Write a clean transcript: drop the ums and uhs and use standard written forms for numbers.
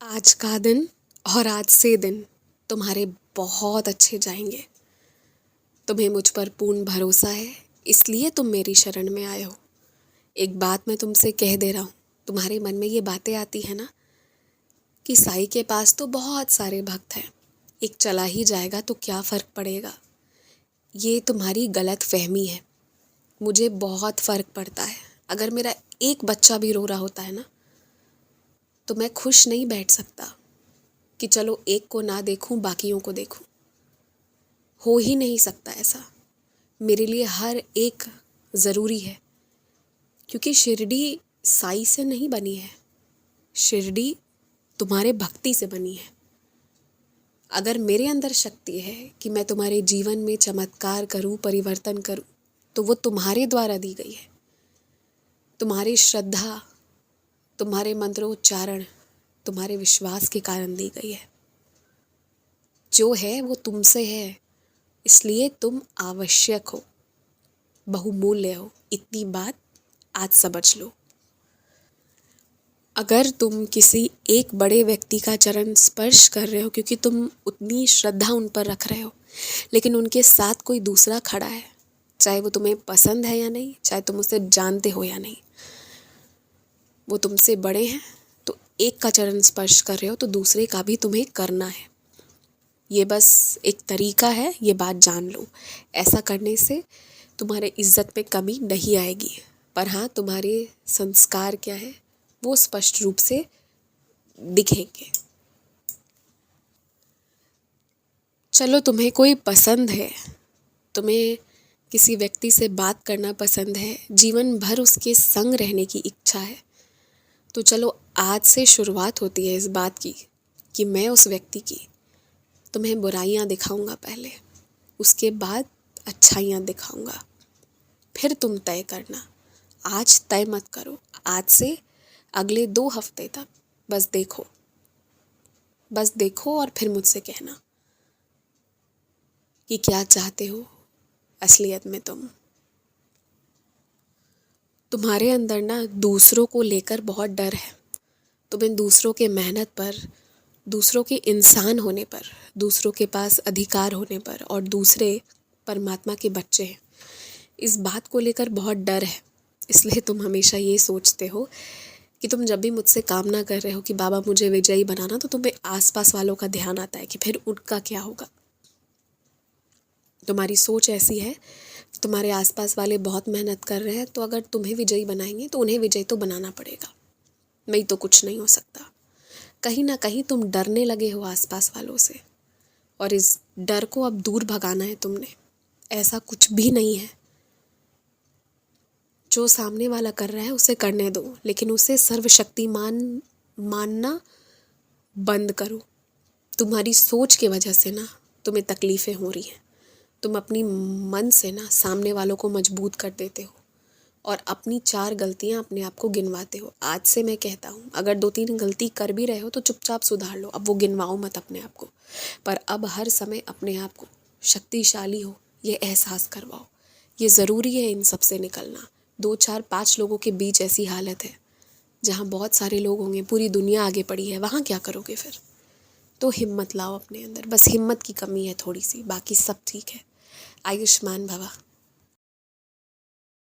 आज का दिन और आज से दिन तुम्हारे बहुत अच्छे जाएंगे। तुम्हें मुझ पर पूर्ण भरोसा है, इसलिए तुम मेरी शरण में आए हो। एक बात मैं तुमसे कह दे रहा हूँ, तुम्हारे मन में ये बातें आती है ना कि साईं के पास तो बहुत सारे भक्त हैं, एक चला ही जाएगा तो क्या फ़र्क पड़ेगा। ये तुम्हारी गलत फहमी है। मुझे बहुत फ़र्क पड़ता है। अगर मेरा एक बच्चा भी रो रहा होता है ना, तो मैं खुश नहीं बैठ सकता कि चलो एक को ना देखूं बाकियों को देखूं। हो ही नहीं सकता ऐसा। मेरे लिए हर एक ज़रूरी है, क्योंकि शिरडी साईं से नहीं बनी है, शिरडी तुम्हारे भक्ति से बनी है। अगर मेरे अंदर शक्ति है कि मैं तुम्हारे जीवन में चमत्कार करूं, परिवर्तन करूं, तो वो तुम्हारे द्वारा दी गई है। तुम्हारी श्रद्धा, तुम्हारे मंत्रोच्चारण, तुम्हारे विश्वास के कारण दी गई है। जो है वो तुमसे है, इसलिए तुम आवश्यक हो, बहुमूल्य हो। इतनी बात आज समझ लो। अगर तुम किसी एक बड़े व्यक्ति का चरण स्पर्श कर रहे हो क्योंकि तुम उतनी श्रद्धा उन पर रख रहे हो, लेकिन उनके साथ कोई दूसरा खड़ा है, चाहे वो तुम्हें पसंद है या नहीं, चाहे तुम उसे जानते हो या नहीं, वो तुमसे बड़े हैं, तो एक का चरण स्पर्श कर रहे हो तो दूसरे का भी तुम्हें करना है। ये बस एक तरीका है, ये बात जान लो। ऐसा करने से तुम्हारे इज्जत में कमी नहीं आएगी, पर हाँ, तुम्हारे संस्कार क्या है वो स्पष्ट रूप से दिखेंगे। चलो, तुम्हें कोई पसंद है, तुम्हें किसी व्यक्ति से बात करना पसंद है, जीवन भर उसके संग रहने की इच्छा है, तो चलो आज से शुरुआत होती है इस बात की कि मैं उस व्यक्ति की तुम्हें बुराइयां दिखाऊंगा पहले, उसके बाद अच्छाइयां दिखाऊंगा, फिर तुम तय करना। आज तय मत करो, आज से अगले 2 हफ्ते तक बस देखो और फिर मुझसे कहना कि क्या चाहते हो असलियत में। तुम्हारे अंदर ना दूसरों को लेकर बहुत डर है। तुम्हें दूसरों के मेहनत पर, दूसरों के इंसान होने पर, दूसरों के पास अधिकार होने पर, और दूसरे परमात्मा के बच्चे हैं, इस बात को लेकर बहुत डर है। इसलिए तुम हमेशा ये सोचते हो कि तुम जब भी मुझसे कामना कर रहे हो कि बाबा मुझे विजयी बनाना, तो तुम्हें आसपास वालों का ध्यान आता है कि फिर उनका क्या होगा। तुम्हारी सोच ऐसी है, तुम्हारे आसपास वाले बहुत मेहनत कर रहे हैं, तो अगर तुम्हें विजयी बनाएंगे तो उन्हें विजयी तो बनाना पड़ेगा, नहीं तो कुछ नहीं हो सकता। कहीं ना कहीं तुम डरने लगे हो आसपास वालों से, और इस डर को अब दूर भगाना है तुमने। ऐसा कुछ भी नहीं है। जो सामने वाला कर रहा है उसे करने दो, लेकिन उसे सर्वशक्तिमान मानना बंद करो। तुम्हारी सोच की वजह से ना तुम्हें तकलीफ़ें हो रही हैं। तुम अपनी मन से ना सामने वालों को मजबूत कर देते हो और अपनी 4 गलतियां अपने आप को गिनवाते हो। आज से मैं कहता हूँ, अगर 2-3 गलती कर भी रहे हो तो चुपचाप सुधार लो, अब वो गिनवाओ मत अपने आप को। पर अब हर समय अपने आप को शक्तिशाली हो ये एहसास करवाओ। ये ज़रूरी है इन सब से निकलना। 2-4-5 लोगों के बीच ऐसी हालत है जहाँ बहुत सारे लोग होंगे, पूरी दुनिया आगे पड़ी है, वहाँ क्या करोगे फिर। तो हिम्मत लाओ अपने अंदर, बस हिम्मत की कमी है थोड़ी सी, बाकी सब ठीक है। आयुष्मान भवा।